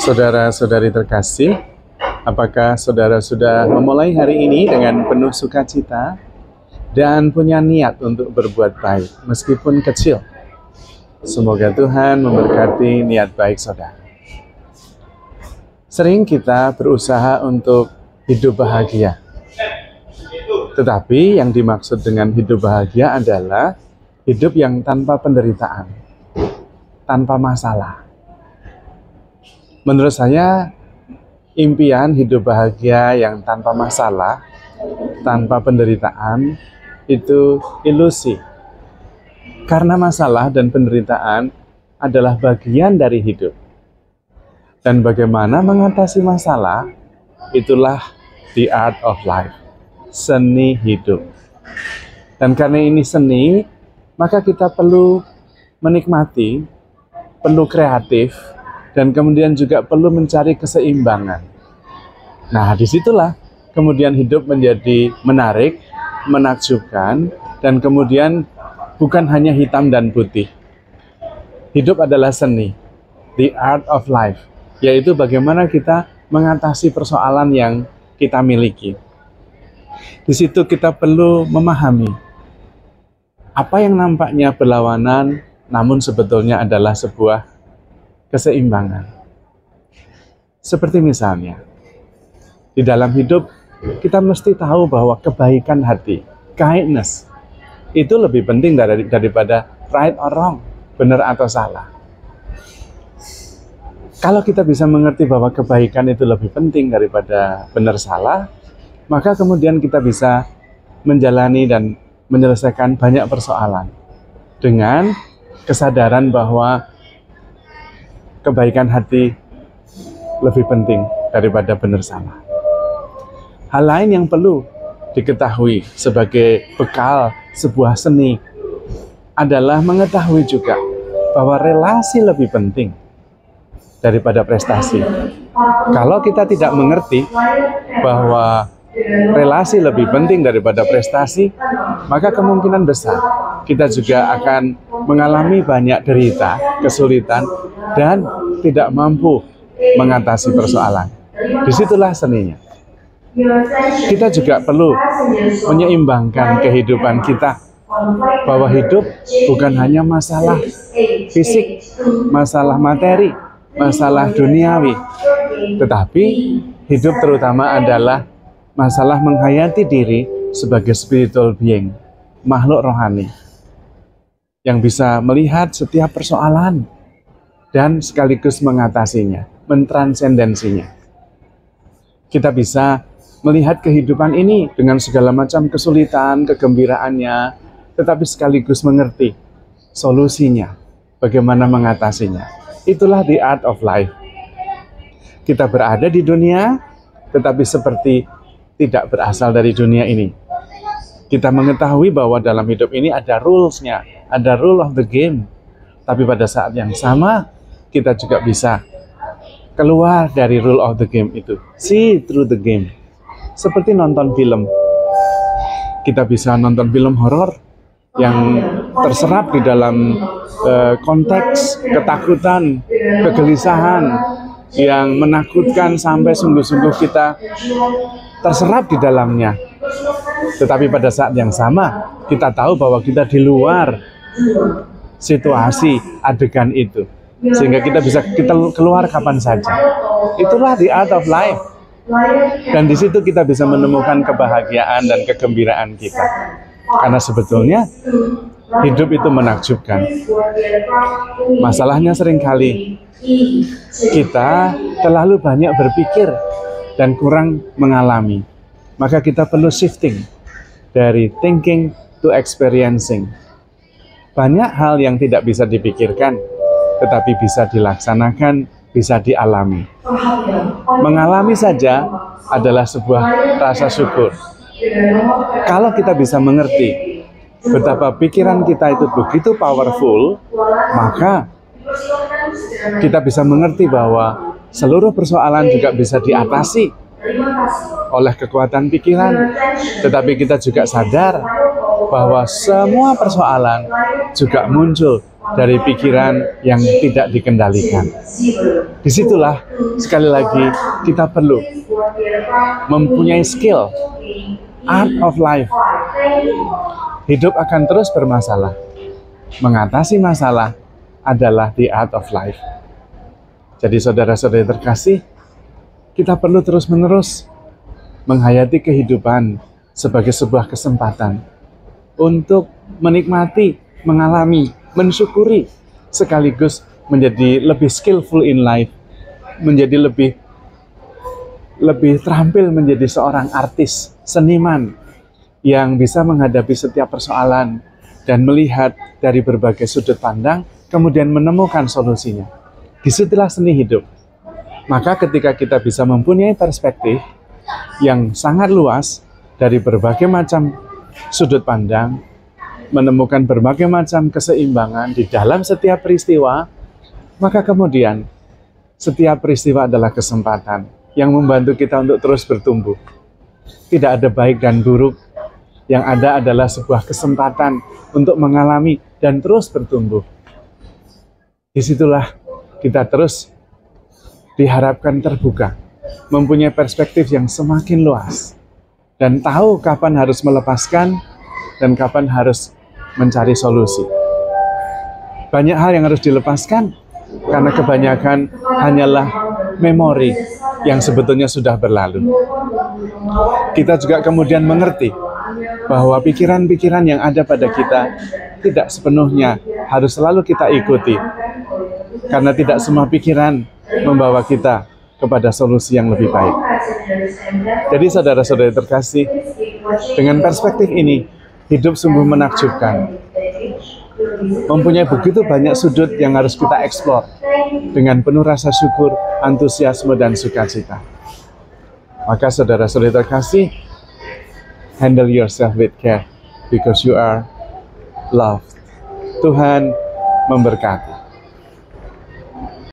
Saudara-saudari terkasih, apakah saudara sudah memulai hari ini dengan penuh sukacita dan punya niat untuk berbuat baik, meskipun kecil? Semoga Tuhan memberkati niat baik saudara. Sering kita berusaha untuk hidup bahagia. Tetapi yang dimaksud dengan hidup bahagia adalah hidup yang tanpa penderitaan, tanpa masalah. Menurut saya, impian hidup bahagia yang tanpa masalah, tanpa penderitaan, itu ilusi. Karena masalah dan penderitaan adalah bagian dari hidup. Dan bagaimana mengatasi masalah, itulah the art of life, seni hidup. Dan karena ini seni, maka kita perlu menikmati, perlu kreatif, dan kemudian juga perlu mencari keseimbangan. Nah, disitulah kemudian hidup menjadi menarik, menakjubkan, dan kemudian bukan hanya hitam dan putih. Hidup adalah seni, the art of life, yaitu bagaimana kita mengatasi persoalan yang kita miliki. Di situ kita perlu memahami apa yang nampaknya berlawanan, namun sebetulnya adalah sebuah keseimbangan. Seperti misalnya, di dalam hidup kita mesti tahu bahwa kebaikan hati, kindness, itu lebih penting daripada right or wrong, benar atau salah. Kalau kita bisa mengerti bahwa kebaikan itu lebih penting daripada benar salah, maka kemudian kita bisa menjalani dan menyelesaikan banyak persoalan dengan kesadaran bahwa kebaikan hati lebih penting daripada benar salah. Hal lain yang perlu diketahui sebagai bekal sebuah seni adalah mengetahui juga bahwa relasi lebih penting daripada prestasi. Kalau kita tidak mengerti bahwa relasi lebih penting daripada prestasi, maka kemungkinan besar kita juga akan mengalami banyak derita, kesulitan, dan tidak mampu mengatasi persoalan. Disitulah seninya. Kita juga perlu menyeimbangkan kehidupan kita, bahwa hidup bukan hanya masalah fisik, masalah materi, masalah duniawi, tetapi hidup terutama adalah masalah menghayati diri sebagai spiritual being, makhluk rohani, yang bisa melihat setiap persoalan dan sekaligus mengatasinya, mentransendensinya. Kita bisa melihat kehidupan ini dengan segala macam kesulitan, kegembiraannya, tetapi sekaligus mengerti solusinya, bagaimana mengatasinya. Itulah the art of life. Kita berada di dunia, tetapi seperti tidak berasal dari dunia ini. Kita mengetahui bahwa dalam hidup ini ada rules-nya, ada rule of the game. Tapi pada saat yang sama, kita juga bisa keluar dari rule of the game itu. See through the game. Seperti nonton film. Kita bisa nonton film horor yang terserap di dalam konteks ketakutan, kegelisahan, yang menakutkan sampai sungguh-sungguh kita terserap di dalamnya. Tetapi pada saat yang sama, kita tahu bahwa kita di luar situasi adegan itu, sehingga kita bisa keluar kapan saja. Itulah the art of life. Dan di situ kita bisa menemukan kebahagiaan dan kegembiraan kita. Karena sebetulnya hidup itu menakjubkan. Masalahnya seringkali kita terlalu banyak berpikir dan kurang mengalami. Maka kita perlu shifting dari thinking to experiencing. Banyak hal yang tidak bisa dipikirkan, tetapi bisa dilaksanakan, bisa dialami. Mengalami saja adalah sebuah rasa syukur. Kalau kita bisa mengerti betapa pikiran kita itu begitu powerful, maka kita bisa mengerti bahwa seluruh persoalan juga bisa diatasi oleh kekuatan pikiran. Tetapi kita juga sadar bahwa semua persoalan juga muncul dari pikiran yang tidak dikendalikan. Disitulah sekali lagi kita perlu mempunyai skill, art of life. Hidup akan terus bermasalah. Mengatasi masalah adalah the art of life. Jadi saudara-saudari terkasih, kita perlu terus-menerus menghayati kehidupan sebagai sebuah kesempatan untuk menikmati, mengalami, mensyukuri, sekaligus menjadi lebih skillful in life, menjadi lebih terampil menjadi seorang artis, seniman yang bisa menghadapi setiap persoalan dan melihat dari berbagai sudut pandang, kemudian menemukan solusinya. Disitulah seni hidup. Maka ketika kita bisa mempunyai perspektif yang sangat luas dari berbagai macam sudut pandang, menemukan berbagai macam keseimbangan di dalam setiap peristiwa, maka kemudian setiap peristiwa adalah kesempatan yang membantu kita untuk terus bertumbuh. Tidak ada baik dan buruk, yang ada adalah sebuah kesempatan untuk mengalami dan terus bertumbuh. Disitulah kita terus diharapkan terbuka, mempunyai perspektif yang semakin luas, dan tahu kapan harus melepaskan dan kapan harus mencari solusi. Banyak hal yang harus dilepaskan karena kebanyakan hanyalah memori yang sebetulnya sudah berlalu. Kita juga kemudian mengerti bahwa pikiran-pikiran yang ada pada kita tidak sepenuhnya harus selalu kita ikuti, karena tidak semua pikiran membawa kita kepada solusi yang lebih baik. Jadi saudara-saudari terkasih, dengan perspektif ini, hidup sungguh menakjubkan. Mempunyai begitu banyak sudut yang harus kita eksplor dengan penuh rasa syukur, antusiasme, dan sukacita. Maka saudara-saudari terkasih, handle yourself with care because you are loved. Tuhan memberkati.